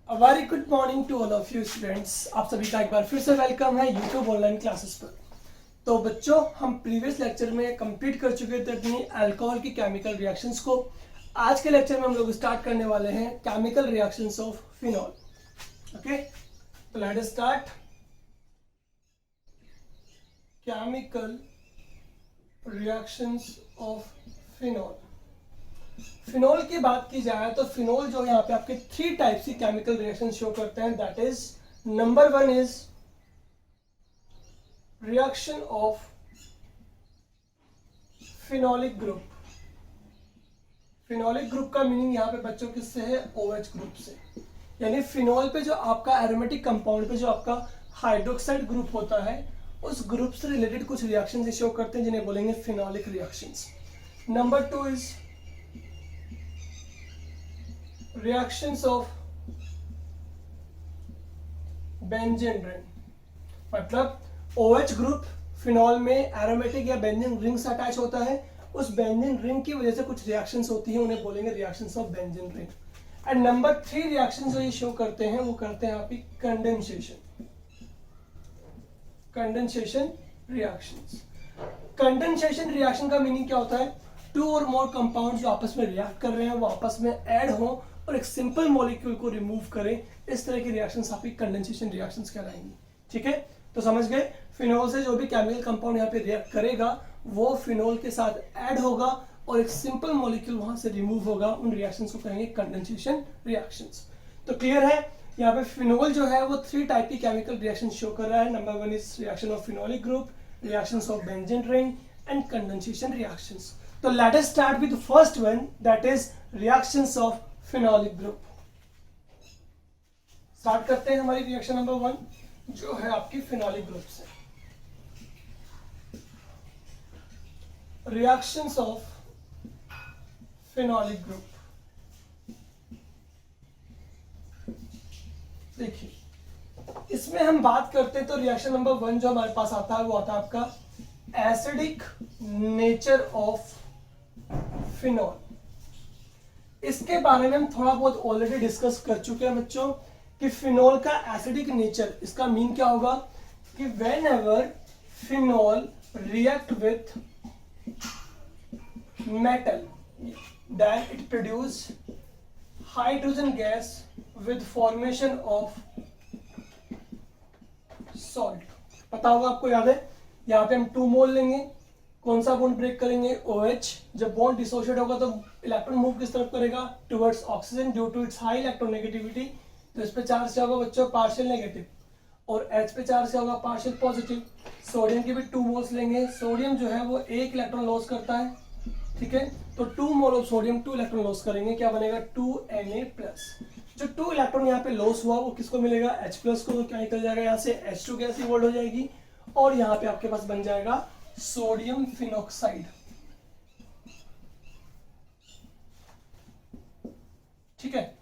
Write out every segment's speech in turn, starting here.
Very good morning to all of you students. आप सभी का एक बार फिर से वेलकम है यूट्यूब ऑनलाइन क्लासेस पर। तो बच्चों, हम प्रीवियस लेक्चर में कंप्लीट कर चुके थे अपनी अल्कोहल की केमिकल रिएक्शंस को। आज के लेक्चर में हम लोग स्टार्ट करने वाले हैं chemical reactions of phenol. Okay, तो let us start. Chemical reactions of phenol. Phenol की बात की जाए तो फिनॉल जो यहाँ पे आपके 3 टाइप्स की केमिकल रिएक्शन शो करते हैं। That is number 1 is reaction of phenolic group. Phenolic group का मीनिंग यहाँ पे बच्चों किससे है? OH ग्रुप से। यानी फिनॉल पे जो आपका एरोमेटिक कंपाउंड पे जो आपका हाइड्रोक्साइड ग्रुप होता है, उस ग्रुप से रिलेटेड कुछ रिएक्शन शो करते हैं जिन्हें बोलेंगे phenolic reactions. Number 2 is reactions of benzene ring. मतलब OH ग्रुप फिनॉल में एरोमेटिक या बेंजीन रिंग से अटैच होता है, उस बेंजीन रिंग की वजह से कुछ रिएक्शंस होती हैं, उन्हें बोलेंगे reactions of benzene ring. And number 3 reaction जो ये शो करते हैं वो करते हैं आपकी condensation. Condensation reactions. Condensation reaction का मीनिंग क्या होता है? 2 और मोर कंपाउंड जो आपस में रिएक्ट कर रहे हैं वो आपस में ऐड हो और एक सिंपल मॉलिक्यूल को रिमूव करें। इस तरह की रिएक्शंस आपकी कंडेंसेशन रिएक्शंस कहलाएंगी। ठीक है, तो समझ गए। फिनॉल से जो भी केमिकल कंपाउंड यहाँ पे रिएक्ट करेगा वो फिनॉल के साथ ऐड होगा और एक सिंपल मॉलिक्यूल वहां से रिमूव होगा। उन रिएक्शंस को कहेंगे कंडेंसेशन रिएक्शंस। तो क्लियर है, यहाँ पे फिनॉल जो है वो 3 टाइप की केमिकल रिएक्शन शो कर रहा है। Number 1 is reaction of phenolic group, reactions of benzene ring and condensation reactions. तो let us start with first one, that is reactions of phenolic group. Start करते हैं हमारी रिएक्शन नंबर 1 जो है आपकी फिनोलिक ग्रुप से। Reactions of phenolic group. देखिए, इसमें हम बात करते हैं तो रिएक्शन नंबर 1 जो हमारे पास आता है वो आता है आपका एसिडिक नेचर ऑफ फिनॉल। इसके बारे में हम थोड़ा बहुत ऑलरेडी डिस्कस कर चुके हैं बच्चों कि फिनॉल का एसिडिक नेचर, इसका मीन क्या होगा कि when ever phenol react with metal then it produce hydrogen gas with formation of salt। पता होगा आपको, याद है? यहाँ पे हम 2 मोल लेंगे, कौन सा बॉन्ड ब्रेक करेंगे? OH। जब बॉन्ड डिसोशिएट होगा तो इलेक्ट्रॉन मूव किस तरफ करेगा? Towards oxygen due to its high electronegativity. तो इस पे चार्ज क्या होगा बच्चों? Partial negative. और H पे चार्ज क्या होगा? Partial positive. सोडियम के भी 2 मोल्स लेंगे। सोडियम जो है वो 1 इलेक्ट्रॉन लॉस करता है। ठीक है, तो 2 mole of sodium 2 electron loss करेंगे, क्या बनेगा? 2Na+। जो 2 इलेक्ट्रॉन यहाँ पे लॉस हुआ वो किसको मिलेगा? H+ को। तो क्या निकल जाएगा यहाँ से? H2 गैस इवॉल्व हो जाएगी और यहाँ पे आपके पास बन जाएगा सोडियम फिनॉक्साइड। ठीक है,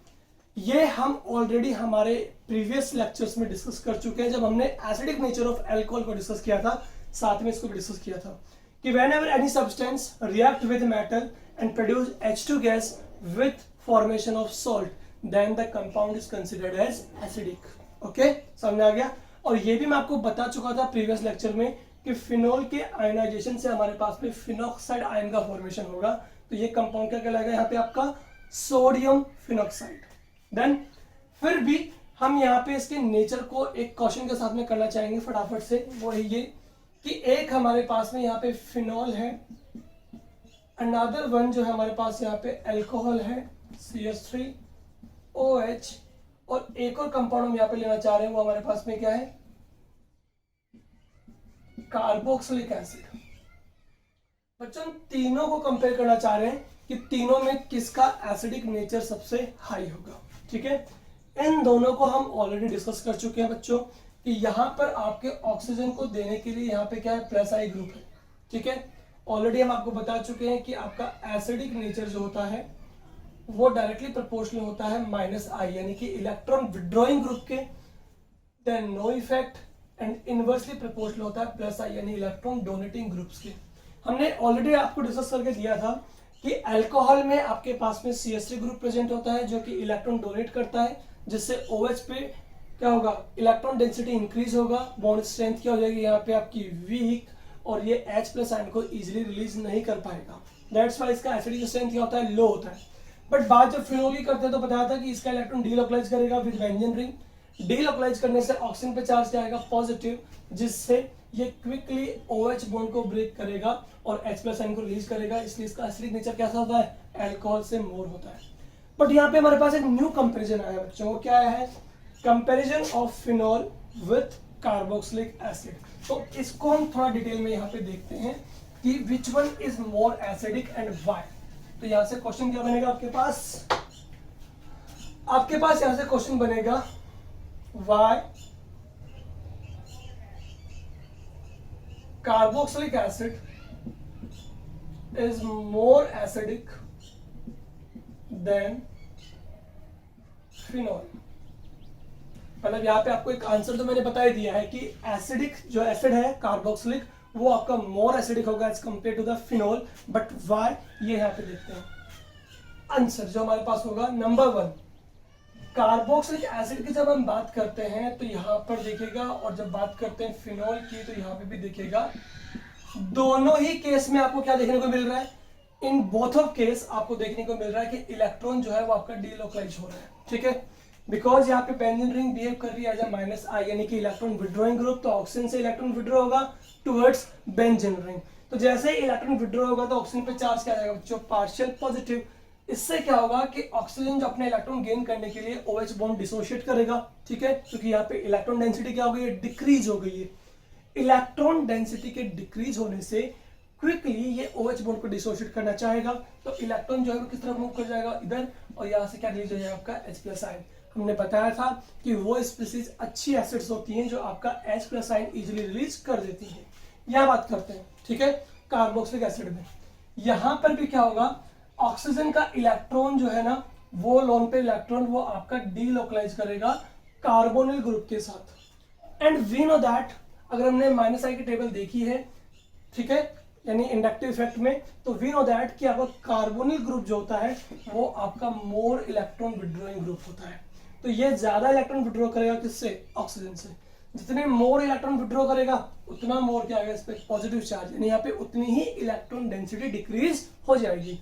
ये हम ऑलरेडी हमारे प्रीवियस लेक्चर्स में डिस्कस कर चुके हैं जब हमने एसिडिक नेचर ऑफ अल्कोहल को डिस्कस किया था, साथ में इसको भी डिस्कस किया था कि whenever any substance react with metal and produce H2 gas with formation of salt, then the compound is considered as acidic। Okay, समझ आ गया। और ये भी मैं आपको बता चुका था प्रीवियस लेक्चर में कि फिनॉल के आयनाइजेशन से हमारे पास में फिनॉक्साइड आयन का फॉर्मेशन होगा। तो ये कंपाउंड क्या कहलाएगा यहाँ पे? आपका सोडियम फिनॉक्साइड। देन फिर भी हम यहाँ पे इसके नेचर को एक क्वेश्चन के साथ में करना चाहेंगे फटाफट से। वो है ये कि एक हमारे पास में यहाँ पे फिनॉल है, अनदर वन जो है हमारे पास यहाँ पे अल्कोहल है CH3OH, और एक और कंपाउंड हम यहाँ पे लेना चाह रहे हैं वो हमारे पास में क्या है? Carboxylic acid. बच्चों, हम तीनों को कंपेयर करना चाह रहे हैं कि तीनों में किसका एसिडिक नेचर सबसे हाई होगा। ठीक है, इन दोनों को हम ऑलरेडी डिस्कस कर चुके हैं बच्चों कि यहाँ पर आपके ऑक्सीजन को देने के लिए यहाँ पे क्या है? +I ग्रुप है। ठीक है, ऑलरेडी हम आपको बता चुके हैं कि आपका एसिडिक नेचर जो होता है वो डायरेक्टली प्रोपोर्शनल होता है -I, यानी कि इलेक्ट्रॉन विड्रॉइंग ग्रुप के। Then no effect and inversely proportional होता है +I, यानी इलेक्ट्रॉन डोनेटिंग ग्रुप्स के। हमने ऑलरेडी आपको डिस्कस करके दिया था कि अल्कोहल में आपके पास में CH3 ग्रुप प्रेजेंट होता है जो कि इलेक्ट्रॉन डोनेट करता है, जिससे OH पे क्या होगा, इलेक्ट्रॉन डेंसिटी इंक्रीज होगा, बॉन्ड स्ट्रेंथ क्या हो जाएगी यहाँ पे आपकी वीक, और ये H+ आयन को इजीली रिलीज नहीं कर पाएगा। दैट्स वाई इसका एसिडिक स्ट्रेंथ क्या होता है, लो होता है। बट बात जब फिनोल की करते हैं तो बताया था कि इसका इलेक्ट्रॉन डीलोकलाइज करेगा विद बेंजीन रिंग। डीलोकलाइज करने से ऑक्सीजन पे चार्ज जाएगा पॉजिटिव, जिससे ये क्विकली OH बॉन्ड को ब्रेक करेगा और H+ आयन को रिलीज करेगा, इसलिए इसका एसिडिक नेचर कैसा होता है, अल्कोहल से मोर होता है। बट यहाँ पे हमारे पास एक न्यू कंपैरिजन आया बच्चों, वो क्या आया है, comparison of phenol with carboxylic acid. तो इसको हम थोड़ा डिटेल में यहाँ पे देखते हैं कि which one is more acidic and why. तो यहां से क्वेश्चन क्या बनेगा आपके पास यहां से क्वेश्चन बनेगा why carboxylic acid is more acidic than phenol. मतलब यहाँ पे आपको एक आंसर तो मैंने बता ही दिया है कि एसिडिक जो एसिड है कार्बोक्सिलिक वो आपका मोर एसिडिक होगा as compare to the phenol. But why, ये यहाँ पे देखते हैं। आंसर जो हमारे पास होगा नंबर 1, कार्बोक्सिलिक एसिड की जब हम बात करते हैं तो यहाँ पर देखेगा, और जब बात करते हैं फिनोल की तो यहाँ पे भी देखेगा। दोनों ही केस में आपको क्या देखने को मिल रहा है, इन बोथ ऑफ केस आपको देखने को मिल रहा है कि इलेक्ट्रॉन जो है वो आपका डीलोकलाइज हो रहा है। ठीक है, बिकॉज यहाँ पे बेंजीन रिंग बिहेव कर रही है एज अ -I, यानी कि इलेक्ट्रॉन विड्रॉइंग ग्रुप, तो ऑक्सीजन से इलेक्ट्रॉन विड्रॉ होगा टुवर्ड्स बेंजीन रिंग। तो जैसे ही इलेक्ट्रॉन विड्रॉ होगा तो ऑक्सीजन पे चार्ज क्या जाएगा बच्चों, पार्शियल पॉजिटिव। इससे क्या होगा कि ऑक्सीजन जो अपने इलेक्ट्रॉन गेन करने के लिए OH बॉन्ड डिसोशिएट करेगा। ठीक है, क्योंकि यहाँ पे इलेक्ट्रॉन डेंसिटी क्या हो गई है, डिक्रीज हो गई है। इलेक्ट्रॉन डेंसिटी के डिक्रीज होने से क्विकली ये OH बॉन्ड को डिसोशिएट करना चाहेगा, तो इलेक्ट्रॉन जो है वो किस तरफ मूव कर जाएगा, इधर, और यहाँ से क्या रिलीज हो जाएगा आपका H+ आयन। हमने बताया था कि वो स्पीसीज अच्छी एसिड्स होती हैं जो आपका H+ आयन इजीली रिलीज कर देती हैं। यह बात करते हैं। ठीक है, कार्बोक्सिलिक एसिड में यहां पर भी क्या होगा, ऑक्सीजन का इलेक्ट्रॉन जो है ना, वो लोन पे इलेक्ट्रॉन वो आपका डीलोकलाइज करेगा कार्बोनिल ग्रुप के साथ। एंड वी नो दैट, अगर हमने -I की टेबल देखी है, ठीक है, यानी इंडक्टिव इफेक्ट में, तो वी नो दैट कि आपका कार्बोनिल ग्रुप जो होता है वो आपका मोर इलेक्ट्रॉन विड्रॉइंग ग्रुप होता है। तो ये ज्यादा इलेक्ट्रॉन विड्रॉ करेगा किससे, ऑक्सीजन से। जितने मोर इलेक्ट्रॉन विड्रॉ करेगा उतना मोर क्या आएगा इस पे, पॉजिटिव चार्ज, यानी यहाँ पे उतनी ही इलेक्ट्रॉन डेंसिटी डिक्रीज हो जाएगी।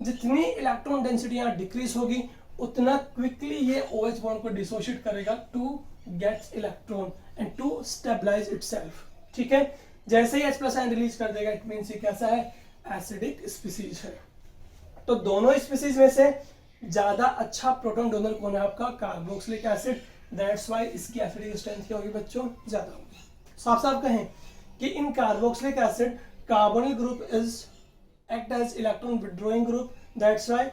जितनी इलेक्ट्रॉन डेंसिटी यहाँ डिक्रीज होगी उतना क्विकली ये OH बॉन्ड को डिसोशिएट करेगा to get electron and to stabilise itself. ठीक है, जैसे ही H+ आयन रिलीज कर देगा, इट मींस ये कैसा है, एसिडिक स्पीसीज है। तो दोनों स्पीसीज में से ज्यादा अच्छा प्रोटॉन डोनर कौन है आपका, कार्बोक्सिलिक एसिड। दैट्स वाई इसकी एसिडिक स्ट्रेंथ क्या होगी बच्चों, ज्यादा होगी। साफ साफ कहें कि in carboxylic acid carbonyl group is act as electron withdrawing group. That's why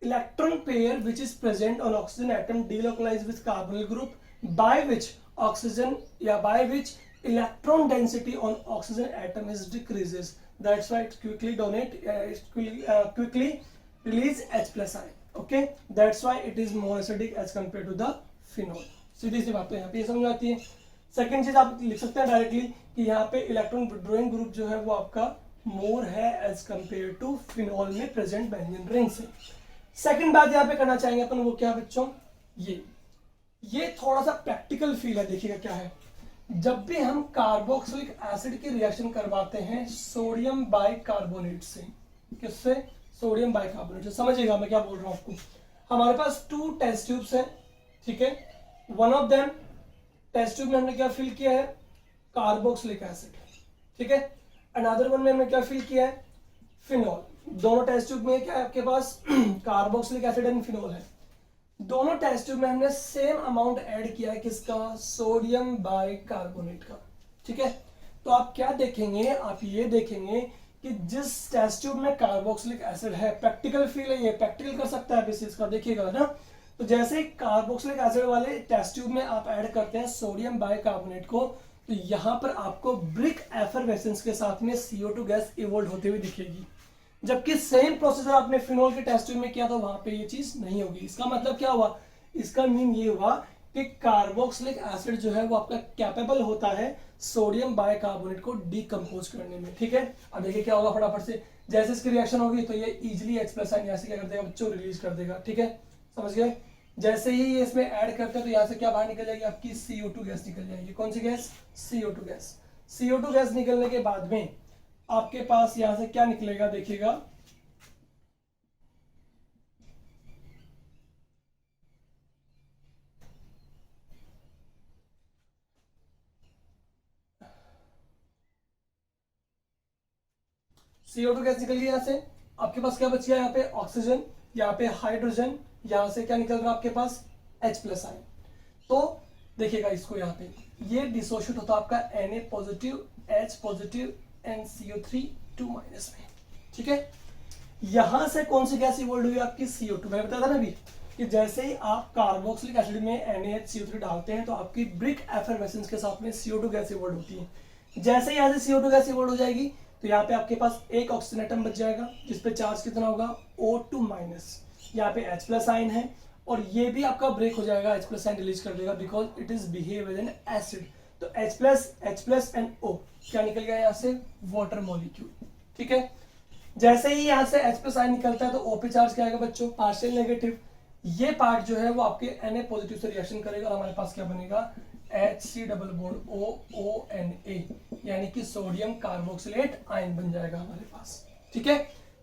electron pair which is present on oxygen atom delocalize with carbonyl group, by which electron density on oxygen atom is decreases. That's why it quickly release H+ ion. Okay, that's why it is more acidic as compared to the phenol. सीधी सी बात तो यहाँ पे ये समझ आती है। Second चीज आप लिख सकते हैं डायरेक्टली कि यहाँ पे इलेक्ट्रॉन विड्रॉइंग ग्रुप जो है वो आपका मोर है एज कंपेयर टू फिनोल में प्रेजेंट बेंजीन रिंग से। सेकंड बात यहाँ पे करना चाहेंगे अपन, वो क्या बच्चों, ये थोड़ा सा प्रैक्टिकल फील है। देखिएगा क्या है, जब भी हम कार्बोक्सिलिक एसिड की रिएक्शन करवाते हैं सोडियम बाइकार्बोनेट से, किससे, सोडियम बाइकार्बोनेट से। समझिएगा मैं क्या बोल रहा हूं आपको। हमारे पास 2 टेस्ट ट्यूब्स हैं, ठीक है, one of them test tube में हमने क्या फिल किया है, कार्बोक्सिलिक एसिड, ठीक है। अनदर वन में हमने क्या फिल किया है, फिनोल। दोनों टेस्ट ट्यूब में क्या है आपके पास, कार्बोक्सिलिक एसिड एंड फिनोल है। दोनों टेस्ट ट्यूब में हमने सेम अमाउंट ऐड किया है, किसका, सोडियम बाइकार्बोनेट का, ठीक है। तो आप क्या देखेंगे, आप ये देखेंगे कि जिस टेस्ट ट्यूब में कार्बोक्सिलिक एसिड है, प्रैक्टिकल फील है, ये प्रैक्टिकल कर सकता है बेसिस का, देखिएगा ना। तो जैसे कार्बोक्सिलिक एसिड वाले टेस्ट ट्यूब में आप ऐड करते हैं सोडियम बाइकार्बोनेट को, तो यहां पर आपको ब्रिक एफरवेसेंस के साथ में CO2 गैस इवोल्व होते हुए दिखेगी। जबकि सेम प्रोसेसर आपने फिनोल के टेस्ट ट्यूब में किया तो वहां पे ये चीज नहीं होगी। इसका मतलब क्या हुआ, इसका मीन ये हुआ कि कार्बोक्सिलिक एसिड जो है वो आपका कैपेबल होता है सोडियम बाइकार्बोनेट को डीकंपोज करने में, ठीक है। अब देखिए क्या होगा फटाफट से, जैसे इसकी रिएक्शन होगी तो ये इजीली H+ आयन यहाँ से क्या कर देगा बच्चों, रिलीज कर देगा, ठीक है, समझ गए। जैसे ही ये इसमें ऐड करते हैं तो यहाँ से क्या बाहर निकल जाएगी, आपकी CO2 गैस निकल जाएगी। कौन सी gas? CO2 gas. CO2 gas निकलने के बाद में आपके पास यहाँ से क्या निकलेगा, देखिएगा, CO2 गैस निकल गई यहाँ से। आपके पास क्या बच गया यहाँ पे? ऑक्सीजन, यहाँ पे हाइड्रोजन, यहाँ से क्या निकल रहा है आपके पास? H+ ion. तो देखिएगा इसको, यहाँ पे ये डिसोशिएट होता है आपका Na positive, H positive and CO3 2- में। ठीक है, यहां से कौन सी गैस इवॉल्व हुई? आपकी CO2। मैंने बताया था ना अभी कि जैसे ही आप कार्बोक्सिलिक एसिड में NaHCO3 डालते हैं तो आपकी ब्रिक एफरवेसेंस के साथ में CO2 गैस इवॉल्व होती है। जैसे ही यहाँ से CO2 गैस इवॉल्व हो जाएगी तो यहाँ पे आपके पास एक ऑक्सीजन एटम बच जाएगा जिसपे चार्ज कितना होगा? O2-। यहाँ पे H+ आयन है और ये भी आपका ब्रेक हो जाएगा, H+ आयन रिलीज कर देगा because it is behave as an acid. तो H+ एंड O क्या निकल गया यहाँ से? Water molecule. ठीक है, जैसे ही यहाँ से H+ आयन निकलता है तो O पे चार्ज क्या आएगा बच्चों? Partial negative. ये पार्ट जो है वो आपके Na पॉजिटिव से रिएक्शन करेगा और हमारे पास क्या बनेगा? HC डबल बॉन्ड OONA, यानी कि सोडियम कार्बोक्सिलेट आयन बन जाएगा हमारे पास। ठीक है,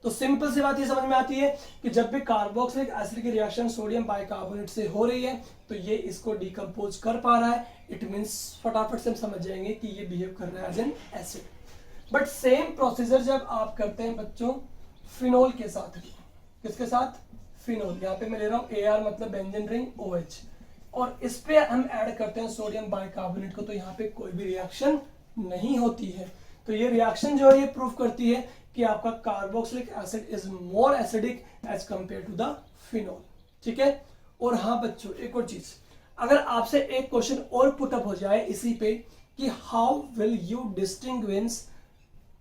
तो सिंपल सी बात ये समझ में आती है कि जब भी कार्बोक्सिलिक एसिड की रिएक्शन सोडियम बाइकार्बोनेट से हो रही है तो ये इसको डिकम्पोज कर पा रहा है, इट मींस फटाफट से हम समझ जाएंगे कि ये बिहेव कर रहा है as an acid. But same procedure जब आप करते हैं बच्चों फिनोल के साथ। किसके साथ? फिनोल। यहाँ पे मैं ले रहा हूँ AR मतलब बेंजीन रिंग OH, और इस पे हम ऐड करते हैं सोडियम बाइकार्बोनेट को, तो यहाँ पे कोई भी रिएक्शन नहीं होती है। तो ये रिएक्शन जो है ये प्रूव करती है कि आपका carboxylic acid is more acidic as compare to the phenol. ठीक है, और हाँ बच्चों एक और चीज, अगर आपसे एक क्वेश्चन और पुटअप हो जाए इसी पे कि how will you distinguish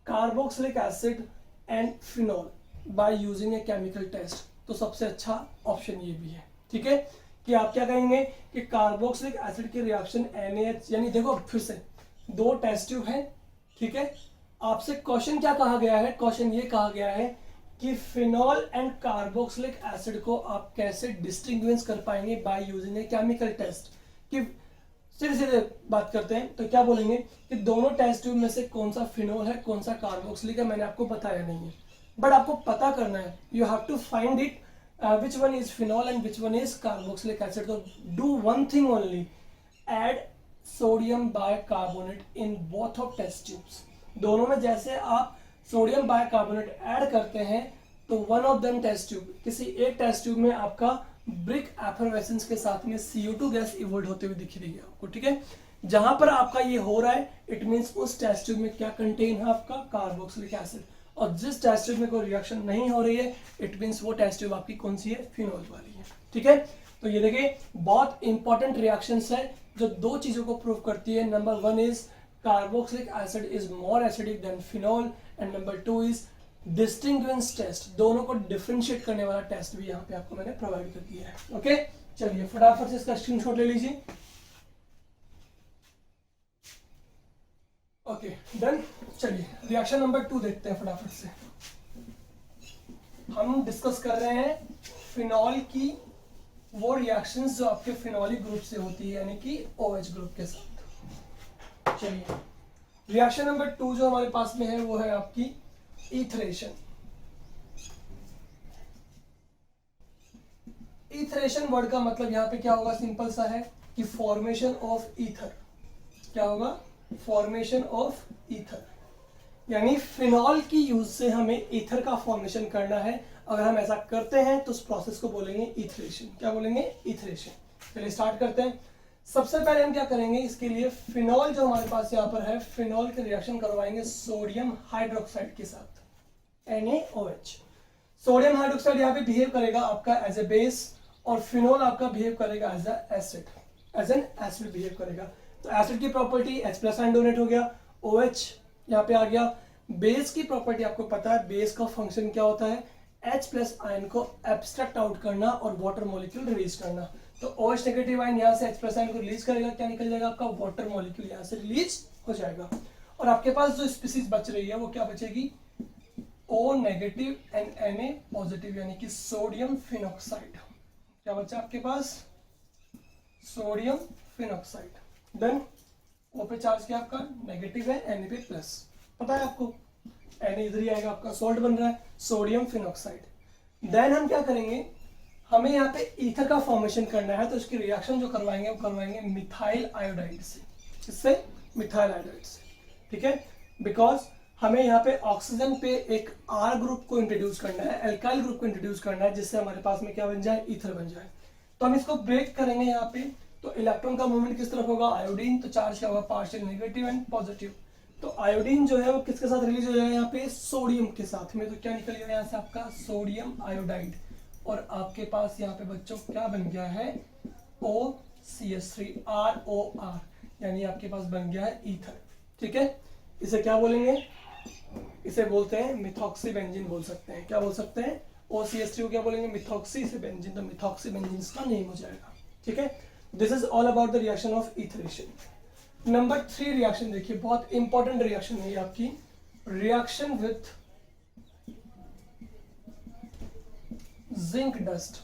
carboxylic acid and phenol by using a chemical test, तो सबसे अच्छा ऑप्शन ये भी है। ठीक है, कि आप क्या कहेंगे कि कार्बोक्सिलिक एसिड की रिएक्शन NaH, यानी देखो फिर से दो टेस्ट ट्यूब है। ठीक है, आपसे क्वेश्चन क्या कहा गया है? क्वेश्चन ये कहा गया है कि फिनोल एंड कार्बोक्सिलिक एसिड को आप कैसे डिस्टिंग्विश कर पाएंगे by using a chemical test. कि सीधे सीधे बात करते हैं तो क्या बोलेंगे कि दोनों टेस्ट ट्यूब में से कौन सा फिनोल है कौन सा कार्बोक्सिलिक है, मैंने आपको बताया नहीं है, बट आपको पता करना है। You have to find it which one is phenol and which one is carboxylic acid. So do one thing only, add sodium bicarbonate in both of test tubes. दोनों में जैसे आप सोडियम बाइकार्बोनेट ऐड करते हैं तो one of them test tube, किसी एक test tube में आपका ब्रिक एफरवेसेंस के साथ में CO2 गैस इवोल्व होते हुए दिख रही है आपको। ठीक है, जहां पर आपका ये हो रहा है इट मींस उस टेस्ट ट्यूब में क्या कंटेन है? आपका कार्बोक्सिलिक एसिड। और जिस टेस्ट ट्यूब में कोई रिएक्शन नहीं हो रही है इट मींस वो टेस्ट ट्यूब आपकी कौन सी है? फिनोल वाली है। ठीक है, तो ये देखिए बहुत इंपॉर्टेंट रिएक्शंस है जो दो चीजों को प्रूव करती है। Number 1 is carboxylic acid is more acidic than phenol and number 2 is distinguish test. दोनों को डिफरेंशिएट करने वाला टेस्ट भी यहाँ पे आपको मैंने प्रोवाइड कर दिया है। ओके, चलिए फटाफट से इसका स्क्रीनशॉट ले लीजिए। Okay done. चलिए रिएक्शन नंबर 2 देखते हैं फटाफट से। हम डिस्कस कर रहे हैं फिनॉल की वो रिएक्शंस जो आपके फिनॉलिक ग्रुप से होती है, यानी कि OH ग्रुप के साथ। चलिए रिएक्शन नंबर 2 जो हमारे पास में है वो है आपकी ईथरेशन। ईथरेशन वर्ड का मतलब यहाँ पे क्या होगा? सिंपल सा है कि फॉर्मेशन ऑफ ईथर। क्या होगा? फॉर्मेशन ऑफ ईथर, यानी फिनॉल की यूज से हमें ईथर का फॉर्मेशन करना है। अगर हम ऐसा करते हैं तो उस प्रोसेस को बोलेंगे ईथरेशन। क्या बोलेंगे? ईथरेशन। चलिए स्टार्ट करते हैं। सबसे पहले हम क्या करेंगे, इसके लिए फिनॉल जो हमारे पास यहाँ पर है, फिनॉल के रिएक्शन करवाएंगे सोडियम हाइड्रोक्साइड के साथ, NaOH। सोडियम हाइड्रोक्साइड यहाँ पे बिहेव करेगा आपका एज ए बेस और फिनॉल आपका बिहेव करेगा as acid, as an acid behave करेगा। तो एसिड की प्रॉपर्टी H+ आयन डोनेट हो गया, OH यहाँ पे आ गया। बेस की प्रॉपर्टी आपको पता है, बेस का फंक्शन क्या होता है? H+ आयन को एब्स्ट्रैक्ट आउट करना और वाटर मॉलिक्यूल रिलीज करना। तो OH नेगेटिव आयन यहाँ से H+ आयन को रिलीज करेगा, क्या निकल जाएगा? आपका वाटर मॉलिक्यूल यहाँ से रिलीज हो जाएगा। और आपके पास जो स्पीसीज बच रही है वो क्या बचेगी? O negative and Na positive, यानी कि सोडियम फिनॉक्साइड। क्या बचा आपके पास, सोडियम फिनॉक्साइड। देन ओ पे चार्ज क्या आपका नेगेटिव है, एन पे प्लस, पता है आपको, एन इधर ही आएगा, आपका सॉल्ट बन रहा है सोडियम फिनॉक्साइड। देन हम क्या करेंगे, हमें यहाँ पे ईथर का फॉर्मेशन करना है, तो इसकी रिएक्शन जो करवाएंगे वो करवाएंगे मिथाइल आयोडाइड से। इससे मिथाइल आयोडाइड से, ठीक है, बिकॉज हमें यहाँ पे ऑक्सीजन पे एक आर ग्रुप को इंट्रोड्यूस करना है, एल्काइल ग्रुप को इंट्रोड्यूस करना है, जिससे हमारे पास में क्या बन जाए, ईथर बन जाए। तो हम इसको ब्रेक करेंगे यहाँ पे, तो इलेक्ट्रॉन का मूवमेंट किस तरफ होगा, आयोडीन, तो चार्ज क्या होगा, पार्शियल नेगेटिव एंड पॉजिटिव। तो आयोडीन जो है वो किसके साथ रिलीज हो जाएगा, यहाँ पे सोडियम के साथ में, तो क्या निकल गया यहाँ से आपका सोडियम आयोडाइड, और आपके पास यहाँ पे बच्चों क्या बन गया है, OCH3ROR, यानी आपके पास बन गया है ईथर, ठीक है। इसे क्या बोलेंगे, इसे बोलते हैं मिथॉक्सी बेंजीन बोल सकते हैं, क्या बोल सकते हैं, OCH3 को क्या बोलेंगे, मिथॉक्सी से बेंजीन, तो मिथॉक्सी बेंजीन का नेम हो जाएगा, ठीक है। This is all about the reaction of etheration. Number 3 reaction देखिए, बहुत इंपॉर्टेंट रिएक्शन है ये आपकी, रिएक्शन विथ जिंक डस्ट।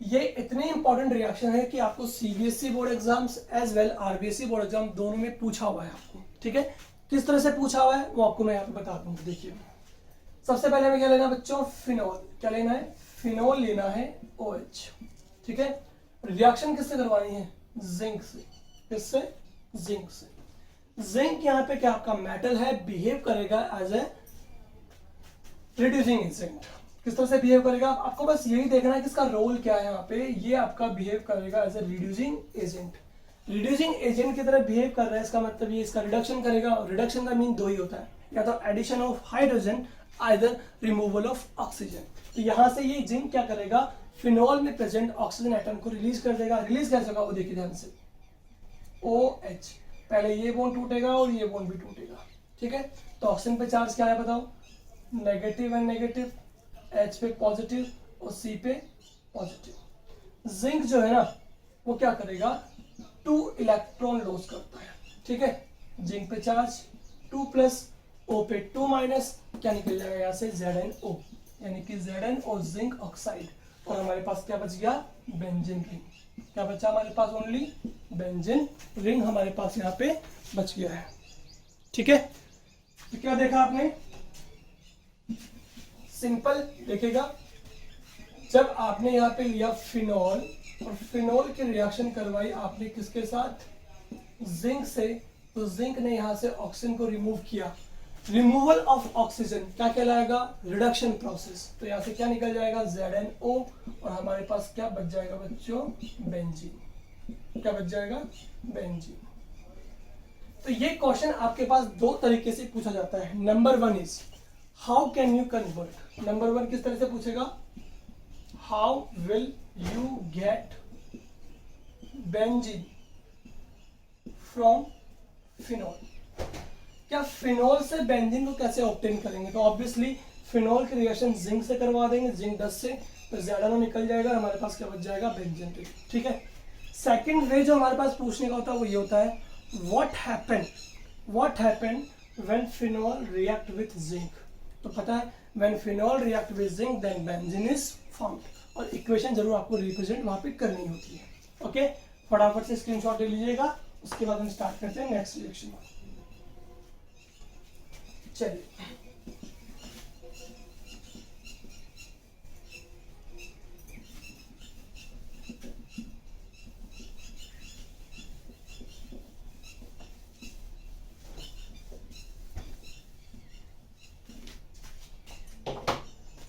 ये इतने इंपॉर्टेंट रिएक्शन है कि आपको CBSE board exams as well RBSE board exam दोनों में पूछा हुआ है आपको, ठीक है। किस तरह से पूछा हुआ है वो आपको मैं यहाँ पे बता दूंगा। देखिए सबसे पहले हमें क्या लेना है बच्चों, फिनॉल, क्या लेना है, फिनॉल लेना है OH, ठीक है। रिएक्शन किससे करवानी है, जिंक से, किससे, जिंक से। जिंक यहाँ पे क्या आपका मेटल है, बिहेव करेगा एज ए रिड्यूसिंग एजेंट। किस तरह से बिहेव करेगा, आपको बस यही देखना है कि इसका रोल क्या है यहाँ पे, ये आपका बिहेव करेगा as a reducing agent. Reducing agent की तरह बिहेव कर रहा है, इसका मतलब ये इसका रिडक्शन करेगा, और रिडक्शन का मीन दो ही होता है, या तो addition of hydrogen, either removal of oxygen. तो यहाँ से ये जिंक क्या करेगा, फिनॉल में प्रेजेंट ऑक्सीजन एटम को रिलीज कर देगा। रिलीज कैसे होगा वो देखिए ध्यान से, OH, पहले ये बॉन्ड टूटेगा और ये बॉन्ड भी टूटेगा, ठीक है। तो ऑक्सीजन पे चार्ज क्या है बताओ, नेगेटिव एंड नेगेटिव, H पे पॉजिटिव और C पे पॉजिटिव। जिंक जो है ना वो क्या करेगा, 2 इलेक्ट्रॉन लॉस करता है, ठीक है। जिंक पे चार्ज 2 प्लस, O पे 2 माइनस, क्या निकल जाएगा यहाँ से, ZnO, यानी कि Zn और जिंक ऑक्साइड, और हमारे पास क्या बच गया, बेंजीन रिंग। क्या बचा हमारे पास, ओनली बेंजीन रिंग हमारे पास यहाँ पे बच गया है, ठीक है। तो क्या देखा आपने, सिंपल देखेगा, जब आपने यहाँ पे लिया फिनॉल और फिनॉल की रिएक्शन करवाई आपने किसके साथ, जिंक से, तो जिंक ने यहाँ से ऑक्सीजन को रिमूव किया। रिमूवल ऑफ ऑक्सीजन क्या कहलाएगा, रिडक्शन प्रोसेस। तो यहाँ से क्या निकल जाएगा, ZnO, और हमारे पास क्या बच जाएगा बच्चों, बेंजीन। क्या बच जाएगा, बेंजीन। तो ये क्वेश्चन आपके पास दो तरीके से पूछा जाता है। Number 1 is how can you convert, number 1 किस तरह से पूछेगा, how will you gate benzene from phenol. क्या फिनॉल से बेंजीन को कैसे ऑब्टेन करेंगे, तो ऑब्वियसली फिनॉल की रिएक्शन जिंक से करवा देंगे, जिंक डस्ट से, तो ZnO निकल जाएगा, हमारे पास क्या बच जाएगा, बेंजीन, ठीक है। सेकंड वे जो हमारे पास पूछने का होता है वो ये होता है, what happened when phenol react with zinc. तो पता है when phenol react with zinc then benzene is formed, और इक्वेशन जरूर आपको रिप्रेजेंट वहां पे करनी होती है। ओके, फटाफट से स्क्रीनशॉट ले लीजिएगा, उसके बाद हम स्टार्ट करते हैं नेक्स्ट रिएक्शन। चलिए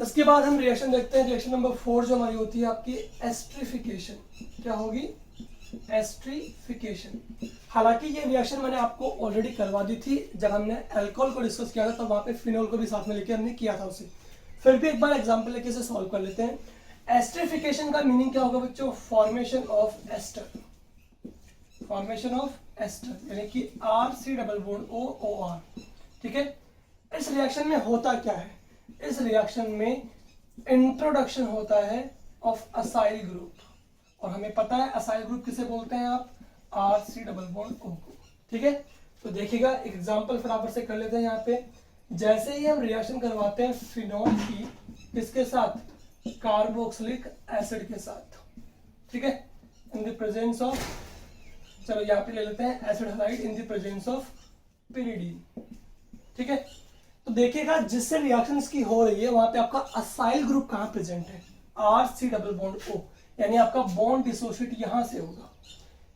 इसके बाद हम रिएक्शन देखते हैं, रिएक्शन नंबर 4 जो हमारी होती है आपकी एस्ट्रिफिकेशन। क्या होगी, एस्ट्रिफिकेशन। हालांकि ये रिएक्शन मैंने आपको ऑलरेडी करवा दी थी, जब हमने अल्कोहल को डिस्कस किया था तब वहां पे फिनॉल को भी साथ में लेके हमने किया था उसे। फिर भी एक बार एग्जांपल लेके इसे सॉल्व कर लेते हैं। एस्ट्रिफिकेशन का मीनिंग क्या होगा बच्चों, formation of ester, formation of ester, यानी कि RC+O OR, ठीक है। इस रिएक्शन में होता क्या है, इस रिएक्शन में इंट्रोडक्शन होता है ऑफ असाइल ग्रुप, और हमें पता है असाइल ग्रुप किसे बोलते हैं आप, RC+O को, ठीक है। तो देखिएगा एग्जांपल फटाफट से कर लेते हैं यहाँ पे। जैसे ही हम रिएक्शन करवाते हैं फिनॉल की किसके साथ, कार्बोक्सिलिक एसिड के साथ, ठीक है, इन द प्रेजेंस ऑफ, चलो यहाँ पे ले लेते हैं acid halide in the presence of pyridine, ठीक है। तो देखिएगा जिससे रिएक्शन की हो रही है वहां पे आपका असाइल ग्रुप कहाँ प्रेजेंट है, RC डबल बॉन्ड O, यानी आपका बॉन्ड डिसोशिएट यहां से होगा,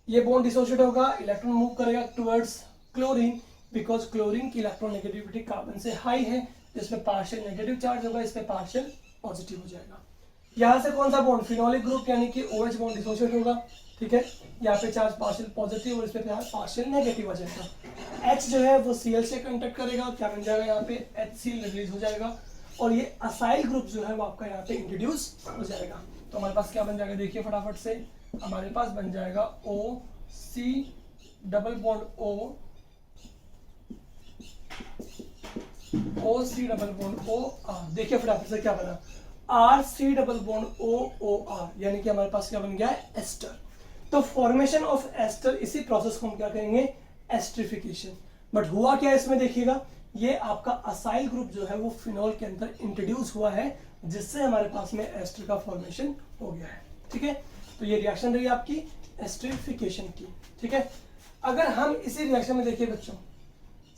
ये बॉन्ड डिसोशिएट होगा, इलेक्ट्रॉन मूव करेगा टुवर्ड्स क्लोरीन, बिकॉज क्लोरीन की इलेक्ट्रोनेगेटिविटी कार्बन से हाई है, इसमें पार्शियल नेगेटिव चार्ज होगा, इसमें पार्शियल पॉजिटिव हो जाएगा। यहाँ से कौन सा बॉन्ड, फिनोलिक ग्रुप यानी कि OH बॉन्ड डिसोशिएट होगा, ठीक है, यहाँ पे चार्ज पार्शियल पॉजिटिव और इस पे पार्शियल नेगेटिव हो जाएगा। H जो है वो Cl से कांटेक्ट करेगा और क्या बन जाएगा, यहाँ पे HCl रिलीज हो जाएगा और ये असाइल ग्रुप जो है वो आपका यहाँ पे इंट्रोड्यूस हो जाएगा। तो हमारे पास क्या बन जाएगा, देखिए फटाफट से, हमारे पास बन जाएगा OC double bond O, OC double bond OR, देखिए फटाफट से क्या बना, RC डबल बॉन्ड OOR, यानी कि हमारे पास क्या बन गया है, एस्टर। तो फॉर्मेशन ऑफ एस्टर, इसी प्रोसेस को हम क्या कहेंगे, एस्टरिफिकेशन। बट हुआ क्या इसमें, देखिएगा ये आपका असाइल ग्रुप जो है वो फिनोल के अंदर इंट्रोड्यूस हुआ है, जिससे हमारे पास में एस्टर का फॉर्मेशन हो गया है, ठीक है। तो ये रिएक्शन रही आपकी एस्टरिफिकेशन की, ठीक है। अगर हम इसी रिएक्शन में देखिए बच्चों,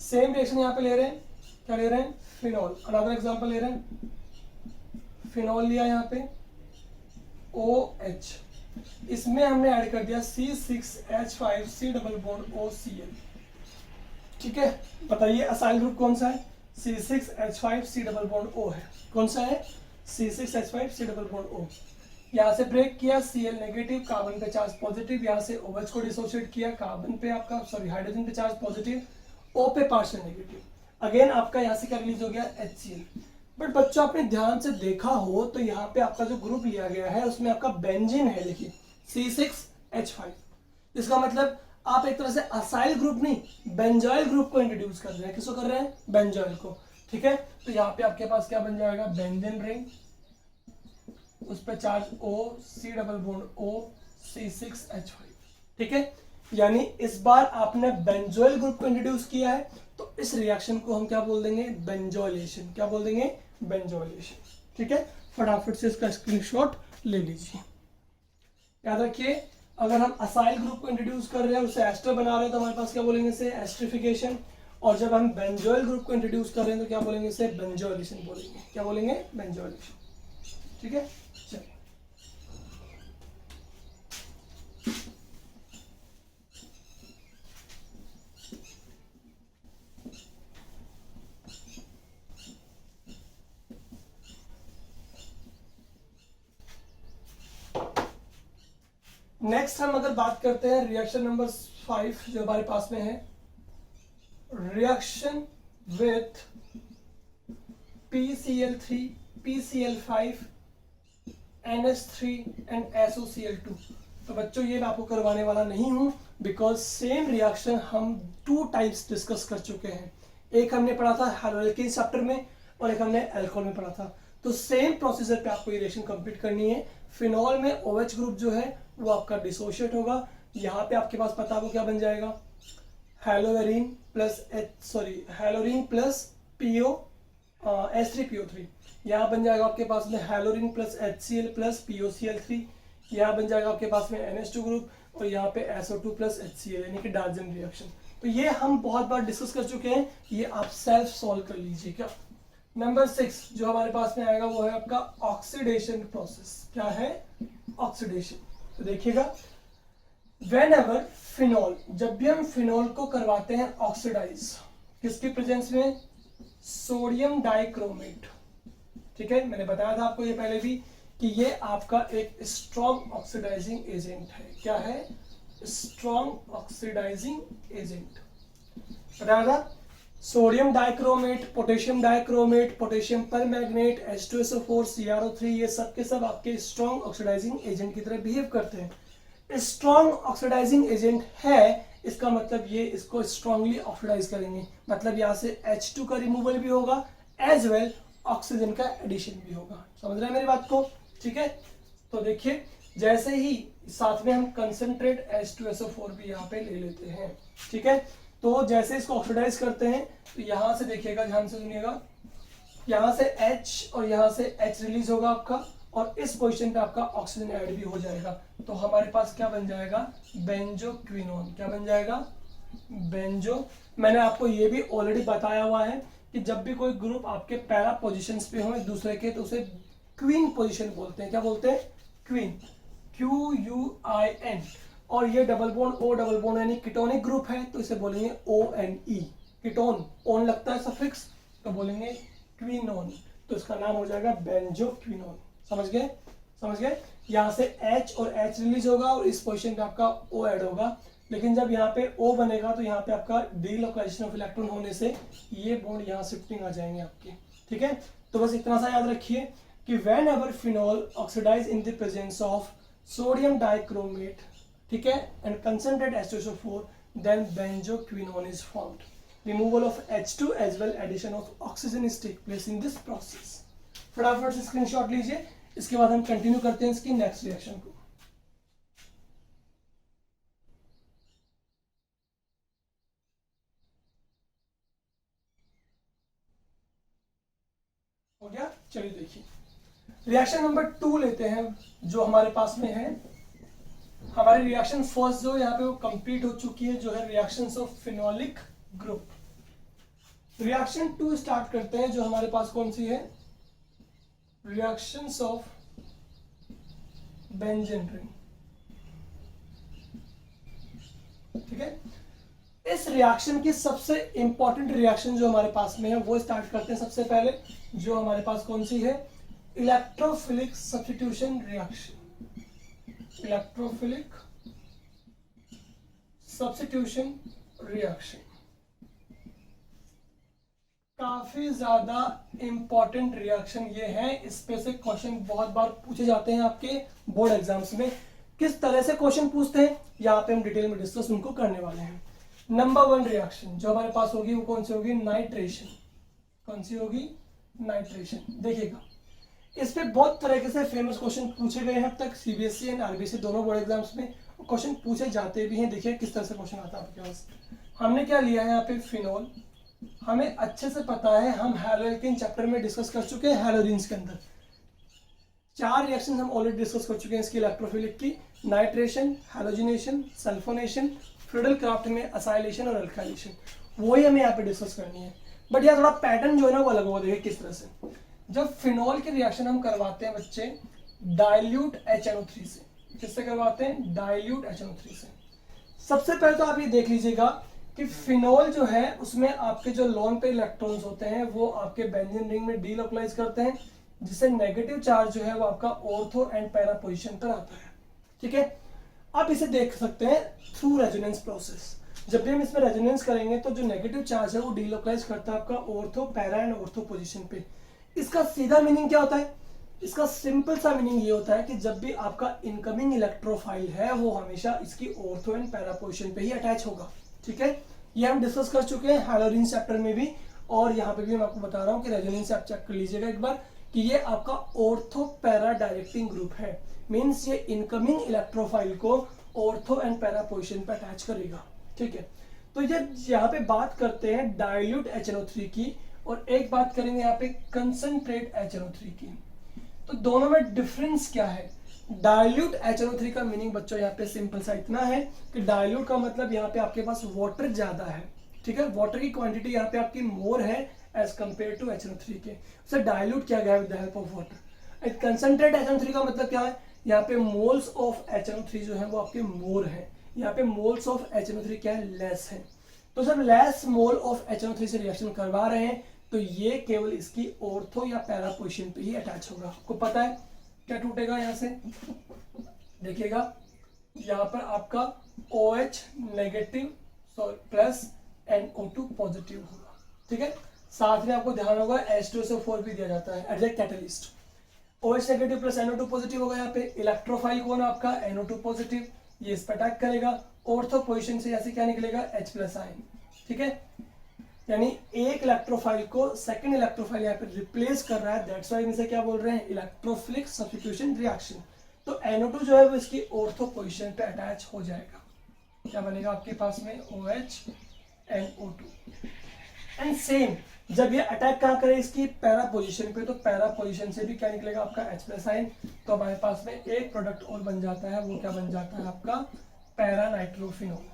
सेम रिएक्शन यहाँ पे ले रहे हैं, क्या ले रहे हैं, फिनोल, अनदर एग्जांपल ले रहे हैं, फिनोल लिया यहाँ पे OH, इसमें हमने ऐड कर दिया C6H5C डबल बॉन्ड OCl, ठीक है। बताइए असाइल ग्रुप कौन सा है, C6H5C डबल बॉन्ड O है, कौन सा है, C6H5C डबल बॉन्ड O। यहाँ से ब्रेक किया, Cl नेगेटिव, कार्बन पे चार्ज पॉजिटिव, यहाँ से OH को डिसोशिएट किया, कार्बन पे आपका हाइड्रोजन पे चार्ज पॉजिटिव, O पे पार्शियल नेगेटिव, अगेन आपका यहाँ से क्या रिलीज हो गया, HCl। बट बच्चों आपने ध्यान से देखा हो तो यहाँ पे आपका जो ग्रुप लिया गया है उसमें आपका बेंजीन है, देखिए C6H5, इसका मतलब आप एक तरह से असाइल ग्रुप नहीं बेंजॉइल ग्रुप को इंट्रोड्यूस कर रहे हैं, किसको कर रहे हैं, बेंजॉइल को, ठीक है। तो यहाँ पे आपके पास क्या बन जाएगा, बेंजीन रिंग, उस पर charge OC double bond O C6H5, ठीक है। यानी इस बार आपने बेंजोइल ग्रुप को इंट्रोड्यूस किया है, तो इस रिएक्शन को हम क्या बोल देंगे, बेंजोइलेशन, क्या बोल देंगे, बेंजोइलेशन, ठीक है। फटाफट से इसका स्क्रीनशॉट ले लीजिए। याद रखिए अगर हम असाइल ग्रुप को इंट्रोड्यूस कर रहे हैं, उससे एस्टर बना रहे हैं, तो हमारे पास क्या बोलेंगे, इसे एस्टरिफिकेशन, और जब हम बेंजोइल ग्रुप को इंट्रोड्यूस कर रहे हैं तो क्या बोलेंगे, इसे बेंजोइलेशन बोलेंगे, क्या बोलेंगे, बेंजोइलेशन, ठीक है। चलिए नेक्स्ट हम अगर बात करते हैं रिएक्शन नंबर 5 जो हमारे पास में है, reaction with PCl3, PCl5, NH3 and SOCl2। तो बच्चों ये मैं आपको करवाने वाला नहीं हूं, बिकॉज सेम रिएक्शन हम 2 टाइप्स डिस्कस कर चुके हैं, एक हमने पढ़ा था हैलोएल्केन चैप्टर में और एक हमने अल्कोहल में पढ़ा था। तो सेम प्रोसीजर पे आपको ये रिएक्शन कंप्लीट करनी है। फिनॉल में OH ग्रुप जो है वो आपका डिसोशिएट होगा, यहाँ पे आपके पास पता है वो क्या बन जाएगा, हेलोरीन प्लस PO H3PO3, यहाँ बन जाएगा आपके पास में हेलोरीन प्लस HCl प्लस POCl3, यहाँ बन जाएगा आपके पास में NH2 ग्रुप और यहाँ पे SO2 प्लस HCl, यानी कि डार्जन रिएक्शन। तो ये हम बहुत बार डिस्कस कर चुके हैं, ये आप सेल्फ सॉल्व कर लीजिएगा। नंबर 6 जो हमारे पास में आएगा वो है आपका ऑक्सीडेशन प्रोसेस। क्या है, ऑक्सीडेशन। तो देखिएगा व्हेनेवर फिनॉल, जब भी हम फिनॉल को करवाते हैं ऑक्सीडाइज, किसकी प्रेजेंस में, सोडियम डाइक्रोमेट, ठीक है। मैंने बताया था आपको ये पहले भी कि ये आपका एक स्ट्रॉन्ग ऑक्सीडाइजिंग एजेंट है। क्या है, स्ट्रॉन्ग ऑक्सीडाइजिंग एजेंट, बताया था। Sodium dichromate, potassium dichromate, potassium permanganate, H2SO4, CrO3, ये सब के सब आपके स्ट्रॉन्ग ऑक्सीडाइजिंग एजेंट की तरह बिहेव करते हैं। स्ट्रॉन्ग ऑक्सीडाइजिंग एजेंट है, इसका मतलब ये इसको स्ट्रांगली ऑक्सीडाइज करेंगे, मतलब यहाँ से H2 का रिमूवल भी होगा एज वेल ऑक्सीजन का एडिशन भी होगा। समझ रहे हैं मेरी बात को, ठीक है। तो देखिए जैसे ही साथ में हम कंसंट्रेट H2SO4 भी यहाँ पे ले लेते हैं, ठीक है। तो जैसे इसको ऑक्सीडाइज करते हैं तो यहाँ से देखिएगा, ध्यान से सुनिएगा, यहाँ से H और यहाँ से H रिलीज होगा आपका और इस पोजीशन पे आपका ऑक्सीजन ऐड भी हो जाएगा, तो हमारे पास क्या बन जाएगा, बेंजोक्विनोन। क्या बन जाएगा, बेंजो। मैंने आपको ये भी ऑलरेडी बताया हुआ है कि जब भी कोई ग्रुप आपके पैरा पोजीशंस पे हो एक दूसरे के, तो उसे क्वीन पोजीशन बोलते हैं। क्या बोलते हैं, क्वीन, QUIN। और ये double bond O double bond यानी कीटोनिक ग्रुप है, तो इसे बोलेंगे ONE। कीटोन ओन लगता है सफिक्स, तो बोलेंगे क्विनोन, तो इसका नाम हो जाएगा बेंजोक्विनोन। समझ गए, समझ गए। यहाँ से H और H रिलीज होगा और इस पोजीशन पे आपका O ऐड होगा, लेकिन जब यहाँ पे O बनेगा तो यहाँ पे आपका डीलोकेशन ऑफ इलेक्ट्रॉन होने से ये बॉन्ड यहाँ शिफ्टिंग आ जाएंगे आपके, ठीक है। तो बस इतना सा याद रखिए कि whenever phenol oxidise in the presence of sodium dichromate, ठीक है, and concentrate H2SO4, then benzoquinone is formed. Removal of H2 as well addition of oxygen is take place in this process. फटाफट से screenshot लीजिए, इसके बाद हम continue करते हैं इसकी नेक्स्ट रिएक्शन को। हो गया, चलिए देखिए रिएक्शन नंबर 2 लेते हैं जो हमारे पास में है। हमारी रिएक्शन फर्स्ट जो यहाँ पे वो कंप्लीट हो चुकी है, जो है reactions of phenolic group. Reaction 2 start करते हैं, जो हमारे पास कौन सी है, रिएक्शंस ऑफ बेंजीन रिंग, ठीक है। इस रिएक्शन की सबसे इंपॉर्टेंट रिएक्शन जो हमारे पास में है वो स्टार्ट करते हैं सबसे पहले, जो हमारे पास कौन सी है, electrophilic substitution reaction. Electrophilic substitution reaction काफी ज्यादा इंपॉर्टेंट रिएक्शन ये है। इस पे से क्वेश्चन बहुत बार पूछे जाते हैं आपके बोर्ड एग्जाम्स में। किस तरह से क्वेश्चन पूछते हैं यहाँ पे हम डिटेल में डिस्कस उनको करने वाले हैं। नंबर 1 रिएक्शन जो हमारे पास होगी वो कौन सी होगी, नाइट्रेशन। कौन सी होगी, नाइट्रेशन। देखिएगा इस पे बहुत तरीके से फेमस क्वेश्चन पूछे गए हैं अब तक, CBSE एंड RBC दोनों बोर्ड एग्जाम्स में क्वेश्चन पूछे जाते भी हैं। देखिए किस तरह से क्वेश्चन आता है आपके पास। हमने क्या लिया है यहाँ पे, फिनोल। हमें अच्छे से पता है, हम हैलोएल्केन चैप्टर में डिस्कस कर चुके हैं। हैलोरिन्स के अंदर 4 रिएक्शन हम ऑलरेडी डिस्कस कर चुके हैं इसकी इलेक्ट्रोफिलिक की, nitration, halogenation, sulphonation, Friedel craft में असाइलेशन और अल्काइलेशन, वही हमें यहाँ पे डिस्कस करनी है। बट यहाँ थोड़ा पैटर्न जो है ना वो अलग होगा। देखिए किस तरह से, जब फिनोल की रिएक्शन हम करवाते हैं बच्चे डाइल्यूट HNO3 से, किससे करवाते हैं, डाइल्यूट HNO3 से। सबसे पहले तो आप ये देख लीजिएगा कि फिनोल जो है उसमें आपके जो लोन पे इलेक्ट्रॉन्स होते हैं वो आपके बेंजीन रिंग में डीलोकलाइज करते हैं, जिससे नेगेटिव चार्ज जो है वो आपका ऑर्थो एंड पैरा पोजीशन पर आता है, ठीक है। आप इसे देख सकते हैं थ्रू रेजोनेंस प्रोसेस। जब भी हम इसमें रेजोनेंस करेंगे तो जो नेगेटिव चार्ज है वो डीलोकलाइज करता है आपका ortho, para and ortho position पे। इसका सीधा मीनिंग क्या होता है, इसका सिंपल सा मीनिंग ये होता है कि जब भी आपका इनकमिंग इलेक्ट्रोफाइल है वो हमेशा इसकी ऑर्थो एंड पैरा पोजीशन पे ही अटैच होगा, ठीक है। ये हम डिस्कस कर चुके हैं हैलोरिन चैप्टर में भी, और यहाँ पे भी मैं आपको बता रहा हूँ कि रेजोनेंस आप चेक कर लीजिएगा एक बार कि ये आपका ऑर्थो पैरा डायरेक्टिंग ग्रुप है। मींस ये इनकमिंग इलेक्ट्रोफाइल को ऑर्थो एंड पैरा पोजीशन पे अटैच करेगा, ठीक है। तो ये यहाँ पे बात करते हैं डाइल्यूट HNO3 की, और एक बात करेंगे यहाँ पे कंसंट्रेट HNO3 की। तो दोनों में डिफरेंस क्या है। डाइल्यूट HNO3 का मीनिंग बच्चों यहाँ पे सिंपल सा इतना है कि डाइल्यूट का मतलब यहाँ पे आपके पास वाटर ज्यादा है, ठीक है। वाटर की क्वांटिटी यहाँ पे आपकी मोर है एज कंपेयर टू HNO3 के, उसे डाइल्यूट किया गया with the help of water. Concentrate HNO3 का मतलब क्या है, यहाँ पे मोल्स ऑफ HNO3 जो है वो आपके मोर है, यहाँ पे मोल्स ऑफ HNO3 क्या है, लेस है। तो जब लेस मोल ऑफ HNO3 से रिएक्शन करवा रहे हैं तो ये केवल इसकी ऑर्थो या पैरा पोजीशन पे ही अटैच होगा। आपको पता है क्या टूटेगा यहाँ से, देखिएगा यहाँ पर आपका OH negative plus NO2 positive होगा, ठीक है। साथ में आपको ध्यान होगा H2SO4 भी दिया जाता है as a catalyst. OH negative plus NO2 positive होगा। यहाँ पे इलेक्ट्रोफाइल कौन आपका, NO2 पॉजिटिव, ये इस पर अटैक करेगा। ऑर्थो पोजीशन से यहाँ से क्या निकलेगा, H+ आयन, ठीक है। यानी एक इलेक्ट्रोफाइल को सेकंड इलेक्ट्रोफाइल यहाँ पे रिप्लेस कर रहा है, दैट्स व्हाई इसे क्या बोल रहे हैं, इलेक्ट्रोफिलिक सब्स्टिट्यूशन रिएक्शन। तो NO2 जो है वो इसकी ऑर्थो पोजीशन पे अटैच हो जाएगा। क्या बनेगा आपके पास में, OH NO2। एंड सेम जब ये अटैक कहाँ करे इसकी पैरा पोजीशन पे, तो पैरा पोजीशन से भी क्या निकलेगा आपका H+ आयन। तो हमारे पास में एक प्रोडक्ट और बन जाता है, वो क्या बन जाता है आपका पैरा नाइट्रोफिनोल।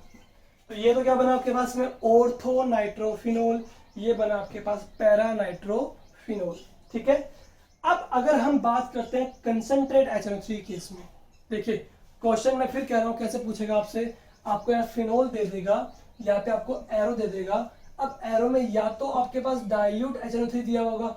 तो ये तो क्या बना आपके पास में ऑर्थो नाइट्रोफिनोल, ये बना आपके पास पैरा नाइट्रोफिनोल। ठीक है, अब अगर हम बात करते हैं कंसंट्रेट HNO3 केस में, देखिए क्वेश्चन मैं फिर कह रहा हूं कैसे पूछेगा आपसे, आपको यहाँ फिनोल दे देगा, यहाँ पे आपको एरो दे देगा। अब एरो में या तो आपके पास डाइल्यूट HNO3 दिया होगा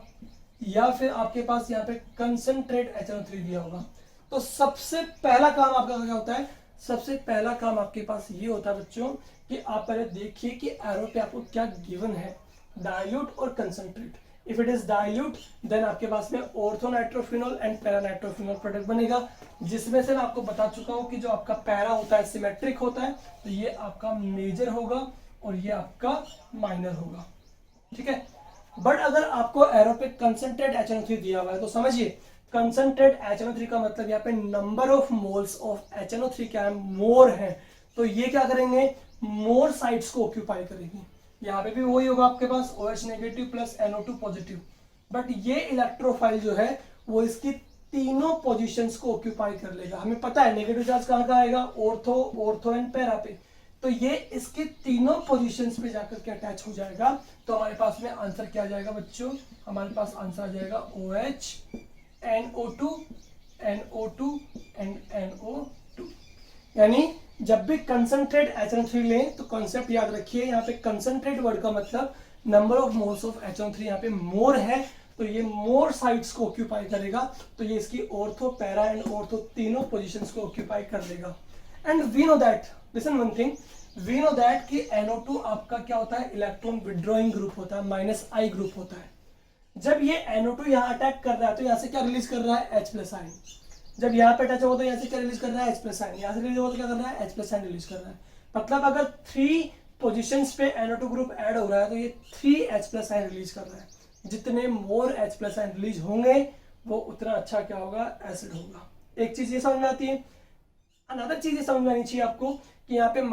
या फिर आपके पास यहाँ पे कंसंट्रेट HNO3 दिया होगा। तो सबसे पहला काम आपका क्या होता है, सबसे पहला काम आपके पास ये होता है बच्चों कि आप पहले देखिए कि एरो पे आपको क्या गिवन है, डाइल्यूट और concentrate. If it is dilute then आपके पास में ortho nitrophenol and para nitrophenol product बनेगा, जिसमें से मैं आपको बता चुका हूं कि जो आपका पैरा होता है सिमेट्रिक होता है, तो ये आपका मेजर होगा और ये आपका माइनर होगा। ठीक है, बट अगर आपको एरो पे कंसंट्रेट HNO3 दिया हुआ है तो समझिए कंसंट्रेट HNO3 का मतलब यहाँ पे number of moles of HNO3 क्या है, मोर है। तो ये क्या करेंगे, मोर साइड्स को ऑक्यूपाई करेंगे। यहाँ पे भी वही होगा आपके पास OH negative plus NO2 positive, but ये इलेक्ट्रोफाइल जो है वो इसकी तीनों पोजीशंस को ऑक्यूपाई कर लेगा। हमें पता है नेगेटिव चार्ज कहाँ आएगा, ऑर्थो एंड पैरा पे, तो ये इसके तीनों पोजीशंस पे जाकर के अटैच हो जाएगा। तो हमारे पास में आंसर क्या आ जाएगा बच्चों, हमारे पास आंसर आ जाएगा OH NO2 NO2 and NO2। यानी जब भी कंसंट्रेट HNO3 लें तो कॉन्सेप्ट याद रखिए, यहाँ पे कंसंट्रेट वर्ड का मतलब number of moles of HNO3 यहाँ पे मोर है, तो ये मोर साइड्स को ऑक्यूपाई करेगा। तो ये इसकी ऑर्थो पैरा एंड ऑर्थो तीनों पोजीशंस को ऑक्यूपाई कर लेगा। And we know that, listen one thing, we know that कि NO2 आपका क्या होता है, इलेक्ट्रॉन विड्रॉइंग ग्रुप होता है, -I ग्रुप होता है। जब ये NO2 यहाँ अटैक कर रहा है तो यहाँ से क्या रिलीज कर रहा है, H+ आयन। जब यहाँ पे अटैच हो तो यहाँ से क्या रिलीज कर रहा है, H+ आयन। यहाँ से रिलीज हो तो क्या कर रहा है, H+ आयन रिलीज कर रहा है। मतलब अगर 3 पोजीशंस पे NO2 ग्रुप ऐड हो रहा है तो ये 3 H+ आयन रिलीज कर रहा है। जितने मोर H+ आयन रिलीज होंगे वो उतना अच्छा क्या होगा, एसिड होगा। एक चीज ये समझ में आती है। अनदर चीज ये समझ में आनी चाहिए आपको कि यहाँ पे -I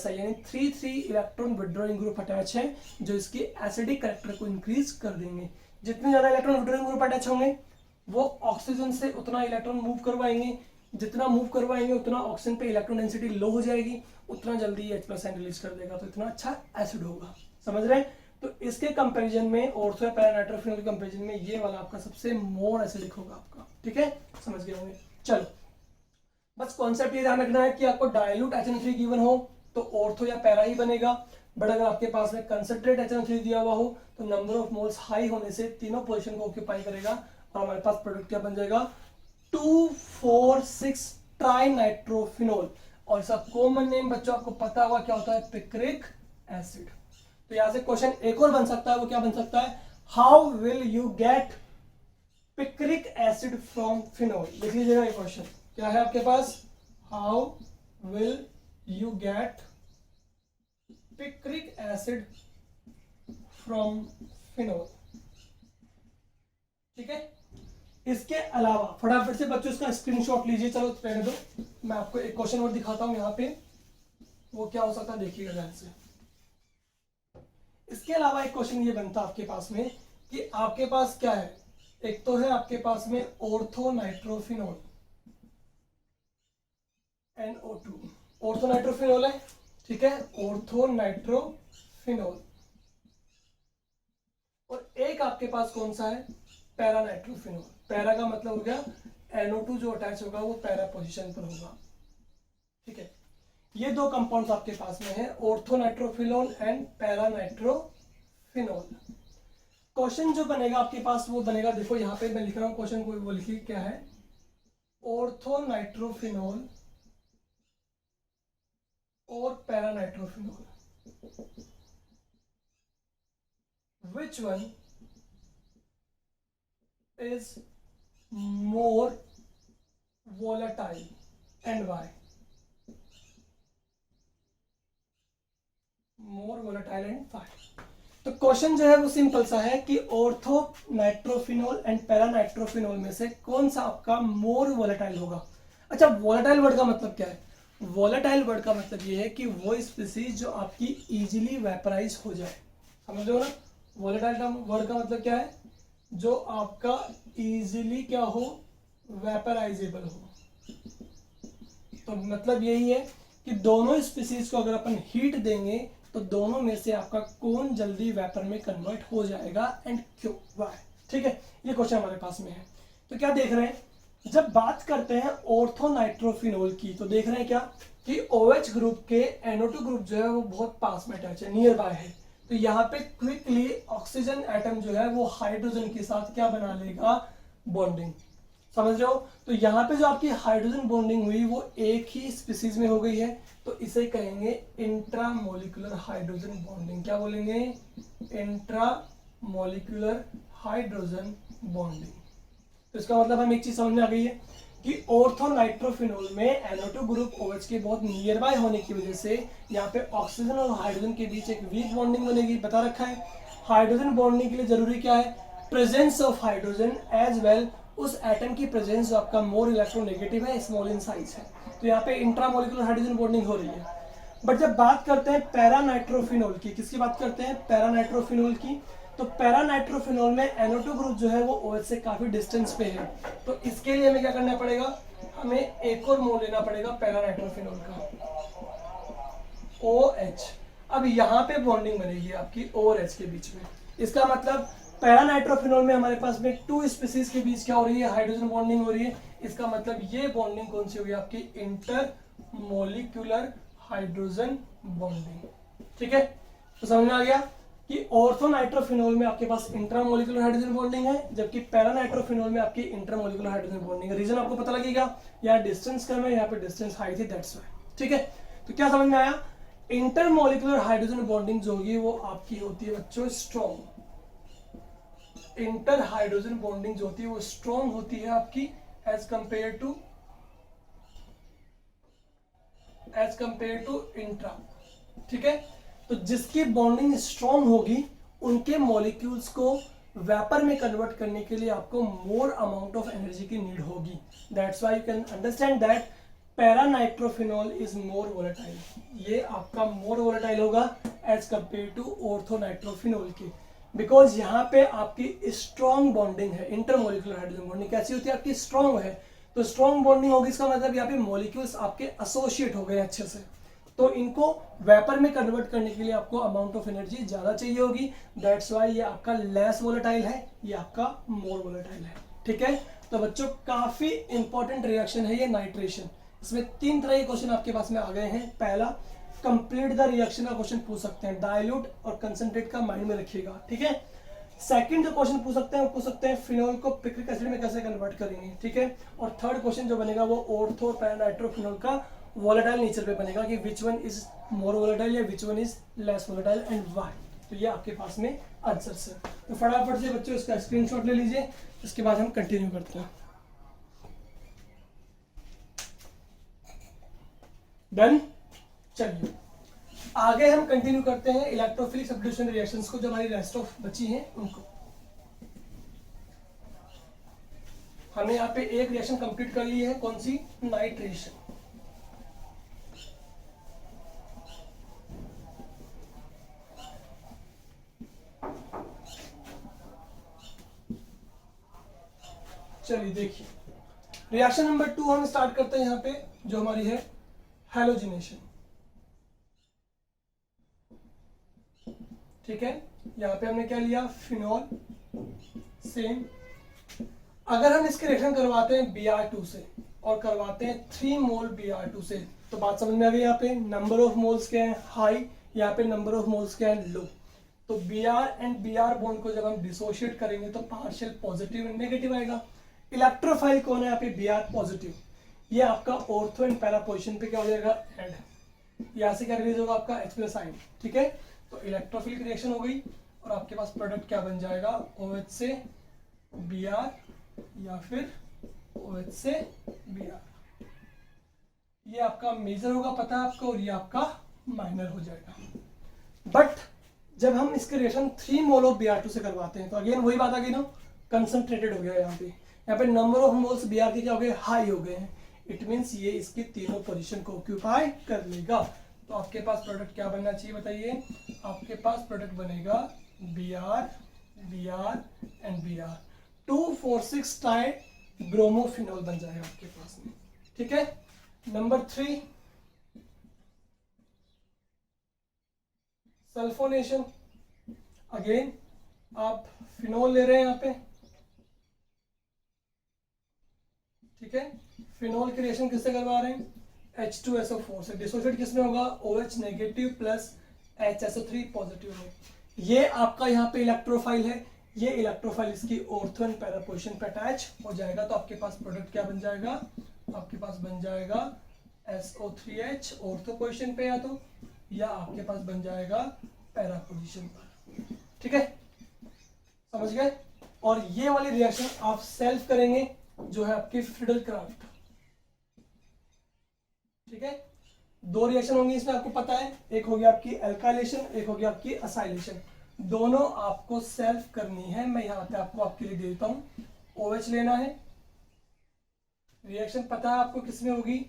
यानी 3 इलेक्ट्रॉन विड्रॉइंग ग्रुप अटैच है, जो इसकी एसिडिक कैरेक्टर को इंक्रीज कर देंगे। जितने ज्यादा इलेक्ट्रॉन विड्रॉइंग ग्रुप अटैच होंगे वो ऑक्सीजन से उतना इलेक्ट्रॉन मूव करवाएंगे, जितना मूव करवाएंगे उतना ऑक्सीजन पे इलेक्ट्रॉन डेंसिटी लो हो जाएगी, उतना जल्दी H+ आयन रिलीज कर देगा, तो इतना अच्छा एसिड होगा। समझ रहे हैं? तो इसके कंपैरिजन में ऑर्थो पैरा नाइट्रोफिनोल के कंपैरिजन में ये वाला आपका सबसे मोर एसिडिक होगा आपका। ठीक है, समझ गए होंगे। चलो बस कॉन्सेप्ट ये ध्यान रखना है कि आपको डाइल्यूट HNO3 गिवन हो तो ऑर्थो या पैरा ही बनेगा, बट अगर आपके पास में कंसंट्रेट HNO3 दिया हुआ हो तो नंबर ऑफ मोल्स हाई होने से तीनों पोजीशन को ऑक्यूपाई करेगा और हमारे पास प्रोडक्ट क्या बन जाएगा, 2,4,6 ट्राइनाइट्रोफिनोल। और इसका कॉमन नेम बच्चों आपको पता होगा क्या होता है, पिक्रिक एसिड। तो यहां से क्वेश्चन एक और बन सकता है, वो क्या बन सकता है, how will you get picric acid from phenol. लिख लीजिएगा ये क्वेश्चन क्या है आपके पास, how will you get picric acid from phenol. ठीक है, इसके अलावा फटाफट से बच्चों इसका स्क्रीनशॉट लीजिए। चलो पहले दो, मैं आपको एक क्वेश्चन और दिखाता हूं यहाँ पे, वो क्या हो सकता है देखिएगा ध्यान से। इसके अलावा एक क्वेश्चन ये बनता आपके पास में कि आपके पास क्या है, एक तो है आपके पास में ortho nitrophenol NO2, ortho nitrophenol है। ठीक है, ऑर्थो नाइट्रोफिनोल। और एक आपके पास कौन सा है, पैरा नाइट्रोफिनोल। पैरा का मतलब हो गया NO2 जो अटैच होगा वो पैरा पोजीशन पर होगा। ठीक है, ये दो कंपाउंड्स आपके पास में है, ortho nitrophenol and para nitrophenol. Question जो बनेगा आपके पास वो बनेगा, देखो यहाँ पे मैं लिख रहा हूँ क्वेश्चन को, वो लिखिए क्या है, ऑर्थो नाइट्रोफिनोल और para nitrophenol, which one is more volatile and why? More volatile and why? तो क्वेश्चन जो है वो सिंपल सा है कि ortho nitrophenol and para nitrophenol में से कौन सा आपका मोर वोलेटाइल होगा। अच्छा, वोलेटाइल वर्ड का मतलब क्या है, वोलेटाइल वर्ड का मतलब ये है कि वो स्पीसीज जो आपकी इजीली वेपराइज हो जाए। समझ लो ना, वॉलेटाइल टर्म वर्ड का मतलब क्या है, जो आपका इजीली क्या हो, वेपराइजेबल हो। तो मतलब यही है कि दोनों स्पीसीज को अगर अपन हीट देंगे तो दोनों में से आपका कौन जल्दी वेपर में कन्वर्ट हो जाएगा एंड क्यों, वाई। ठीक है, ये क्वेश्चन हमारे पास में है। तो क्या देख रहे हैं, जब बात करते हैं ऑर्थोनाइट्रोफिनोल की, तो देख रहे हैं क्या कि OH ग्रुप के NO2 ग्रुप जो है वो बहुत पास में अटैच है, नियर बाय है। तो यहाँ पे क्विकली ऑक्सीजन एटम जो है वो हाइड्रोजन के साथ क्या बना लेगा, बॉन्डिंग। समझ रहे हो, तो यहाँ पे जो आपकी हाइड्रोजन बॉन्डिंग हुई वो एक ही स्पीसीज में हो गई है, तो इसे कहेंगे इंट्रामोलिकुलर हाइड्रोजन बॉन्डिंग। क्या बोलेंगे, इंट्रामोलिकुलर हाइड्रोजन बॉन्डिंग। तो इसका मतलब हमें एक चीज समझ में आ गई है कि ऑर्थोनाइट्रोफिनोल में NO2 ग्रुप OH के बहुत नियर बाय होने की वजह से यहाँ पे ऑक्सीजन और हाइड्रोजन के बीच एक वीक बॉन्डिंग बनेगी, बता रखा है। हाइड्रोजन बॉन्डिंग के लिए जरूरी क्या है, presence of hydrogen as well उस एटम की प्रेजेंस जो आपका मोर इलेक्ट्रोनेगेटिव है, स्मॉल इन साइज है। तो यहाँ पे इंट्रामोलिकुलर हाइड्रोजन बॉन्डिंग हो रही है। बट जब बात करते हैं पैरानाइट्रोफिनोल की, किसकी बात करते हैं, पैरानाइट्रोफिनोल की, तो पैरानाइट्रोफिनोल में NO2 ग्रुप जो है वो OH से काफी डिस्टेंस पे है। तो इसके लिए हमें क्या करना पड़ेगा, हमें एक और मोल लेना पड़ेगा पैरानाइट्रोफिनोल का, OH। अब यहाँ पे बॉन्डिंग बनेगी आपकी O और H के बीच में। इसका मतलब पैरानाइट्रोफिनोल में हमारे पास में 2 स्पीसीज के बीच क्या हो रही है, हाइड्रोजन बॉन्डिंग हो रही है। इसका मतलब ये बॉन्डिंग कौन सी होगी, आपकी इंटरमोलिकुलर हाइड्रोजन बॉन्डिंग। ठीक है, तो समझ में आ गया कि ऑर्थोनाइट्रोफिनोल में आपके पास इंट्रामोलिकुलर हाइड्रोजन बॉन्डिंग है, जबकि पैरानाइट्रोफिनोल में आपकी इंटरमोलिकुलर हाइड्रोजन बॉन्डिंग है। रीजन आपको पता लगेगा, यहाँ डिस्टेंस कम है, यहाँ पे डिस्टेंस हाई थी, दैट्स व्हाई। ठीक है, तो क्या समझ में आया, इंटरमोलिकुलर हाइड्रोजन बॉन्डिंग जो होगी वो आपकी होती है बच्चों स्ट्रॉन्ग। इंटर हाइड्रोजन बॉन्डिंग जो होती है वो स्ट्रॉन्ग होती है आपकी एज कंपेयर टू इंट्रा। ठीक है, तो जिसकी बॉन्डिंग स्ट्रॉन्ग होगी उनके मॉलिक्यूल्स को वेपर में कन्वर्ट करने के लिए आपको मोर अमाउंट ऑफ एनर्जी की नीड होगी। That's why you can understand that paranitrophenol is more volatile. ये आपका मोर वोलेटाइल होगा एज कंपेयर टू ऑर्थोनाइट्रोफिनोल के, बिकॉज यहाँ पे आपकी स्ट्रॉन्ग बॉन्डिंग है। इंटरमोलिकुलर हाइड्रोजन बॉन्डिंग कैसी होती है आपकी, स्ट्रॉन्ग है। तो स्ट्रॉन्ग बॉन्डिंग होगी, इसका मतलब यहाँ पे मॉलिक्यूल्स आपके एसोसिएट हो गए अच्छे से, तो इनको वेपर में कन्वर्ट करने के लिए आपको अमाउंट ऑफ एनर्जी ज्यादा चाहिए होगी। दैट्स व्हाई ये आपका लेस वोलेटाइल है, ये आपका मोर वोलेटाइल है। ठीक है, तो बच्चों काफी इंपॉर्टेंट रिएक्शन है ये नाइट्रेशन। इसमें 3 तरह के क्वेश्चन आपके पास में आ गए हैं। पहला, कंप्लीट द रिएक्शन का क्वेश्चन पूछ सकते हैं, डाइल्यूट और कंसंट्रेट का माइंड में रखिएगा। ठीक है, सेकंड जो क्वेश्चन पूछ सकते हैं वो पूछ सकते हैं फिनोल को पिक्रिक एसिड में कैसे कन्वर्ट करेंगे। ठीक है, और थर्ड क्वेश्चन जो बनेगा वो ऑर्थो पैरानाइट्रोफिनोल का वोलेटाइल नेचर पे बनेगा कि which one is more volatile या which one is less volatile and why. तो ये आपके पास में आंसर्स है। तो फटाफट से बच्चों इसका स्क्रीनशॉट ले लीजिए, इसके बाद हम कंटिन्यू करते हैं। डन, चलिए आगे हम कंटिन्यू करते हैं इलेक्ट्रोफिलिक सब्स्टिट्यूशन रिएक्शंस को, जो हमारी रेस्ट ऑफ बची हैं उनको। हमने यहाँ पे एक रिएक्शन कंप्लीट कर ली है, कौन सी, नाइट्रेशन। चलिए देखिए, रिएक्शन नंबर 2 हम स्टार्ट करते हैं यहाँ पे, जो हमारी है हैलोजिनेशन। ठीक है, यहाँ पे हमने क्या लिया, फिनॉल। सेम, अगर हम इसके रिएक्शन करवाते हैं Br2 से और करवाते हैं 3 मोल Br2 से, तो बात समझ में आ गई। यहाँ पे नंबर ऑफ मोल्स क्या है, हाई, यहाँ पे नंबर ऑफ मोल्स क्या है, लो। तो Br एंड Br बॉन्ड को जब हम डिसोशिएट करेंगे तो पार्शियल पॉजिटिव एंड नेगेटिव आएगा। इलेक्ट्रोफाइल कौन है यहाँ पे, Br पॉजिटिव। ये आपका ऑर्थो एंड पैरा पोजिशन पे क्या हो जाएगा, ऐड। यहाँ से क्या रिलीज होगा आपका H+ आयन। ठीक है, तो इलेक्ट्रोफिलिक रिएक्शन हो गई और आपके पास प्रोडक्ट क्या बन जाएगा, OH से Br या फिर OH से Br। ये आपका मेजर होगा, पता है आपको, और ये आपका माइनर हो जाएगा। बट जब हम इसके रिएक्शन 3 मोल ऑफ Br2 से करवाते हैं तो अगेन वही बात आ गई ना, कंसंट्रेटेड हो गया। यहाँ पे नंबर ऑफ मोल्स Br के क्या हो गए, हाई हो गए हैं। इट मीन्स ये इसकी तीनों पोजीशन को ऑक्यूपाई कर लेगा। तो आपके पास प्रोडक्ट क्या बनना चाहिए बताइए, आपके पास प्रोडक्ट बनेगा Br, Br and Br, 2,4,6 tie bromophenol बन जाएगा आपके पास में। ठीक है। Number 3 sulphonation. अगेन आप फिनोल ले रहे हैं यहाँ पे, ठीक है। फिनोल की रिएक्शन किससे करवा रहे हैं? H2SO4 से। डिसोसिएट किसमें होगा? OH negative plus HSO3 positive में। ये आपका यहाँ पे इलेक्ट्रोफाइल है, ये इलेक्ट्रोफाइल इसकी ऑर्थो एंड पैरा पोजीशन पे अटैच हो जाएगा, तो आपके पास प्रोडक्ट क्या बन जाएगा? आपके पास बन जाएगा SO3H ऑर्थो पोजीशन पे या आपके पास बन जाएगा पैरा पोजीशन पर। ठीक है, समझ गए? और ये वाली रिएक्शन आप सेल्फ करेंगे जो है आपकी फ्रिडल-क्राफ्ट। ठीक है, 2 रिएक्शन होंगी इसमें, आपको पता है। एक होगी आपकी एल्काइलेशन, एक होगी आपकी असाइलेशन। दोनों आपको सेल्फ करनी है। मैं यहाँ पे आपको आपके लिए देता हूँ। OH लेना है, रिएक्शन पता है आपको किसमें होगी?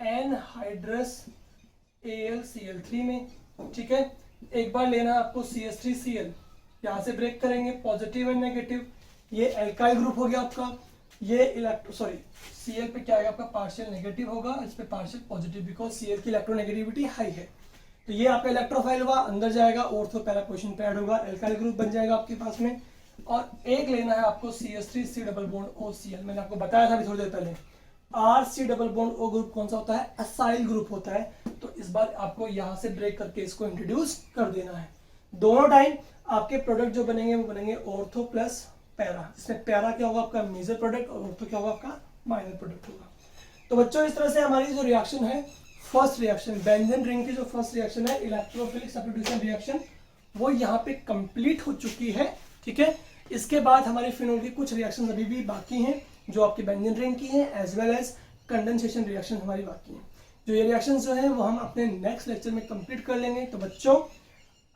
एनहाइड्रस AlCl3 में। ठीक है, एक बार लेना है आपको CH3Cl, यहाँ से ब्रेक करेंगे पॉजिटिव एंड नेगेटिव। ये एल्काइल ग्रुप हो गया आपका। ये Cl पे क्या आएगा आपका? पार्शियल नेगेटिव होगा, इस पे पार्शियल पॉजिटिव, बिकॉज Cl की इलेक्ट्रोनेगेटिविटी हाई है। तो ये आपका इलेक्ट्रोफाइल हुआ, अंदर जाएगा, ऑर्थो पैरा पोजीशन पे ऐड होगा, एल्काइल ग्रुप बन जाएगा आपके पास में। और एक लेना है आपको CH3C डबल बॉन्ड OCl। मैंने आपको बताया था अभी थोड़ी देर पहले, RC double bond O group कौन सा होता है? असाइल ग्रुप होता है। तो इस बार आपको यहाँ से ब्रेक करके इसको इंट्रोड्यूस कर देना है। दोनों टाइम आपके प्रोडक्ट जो बनेंगे वो बनेंगे ऑर्थो प्लस पैरा। इसमें पैरा क्या होगा? आपका मेजर प्रोडक्ट, और ऑर्थो क्या होगा? आपका माइनर प्रोडक्ट होगा। तो बच्चों इस तरह से हमारी जो रिएक्शन है, फर्स्ट रिएक्शन बेंजीन रिंग की जो फर्स्ट रिएक्शन है, इलेक्ट्रोफिलिक सब्स्टिट्यूशन रिएक्शन, वो यहाँ पे कंप्लीट हो चुकी है। ठीक है, इसके बाद हमारे फिनोल की कुछ रिएक्शन अभी भी बाकी हैं जो आपकी बेंजीन रिंग की हैं, as well as condensation reaction हमारी बाकी हैं। जो ये रिएक्शन जो है वो हम अपने नेक्स्ट लेक्चर में कंप्लीट कर लेंगे। तो बच्चों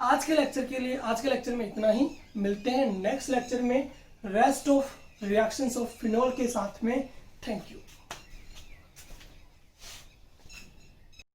आज के लेक्चर में इतना ही। मिलते हैं नेक्स्ट लेक्चर में rest of reactions of phenol के साथ में। Thank you.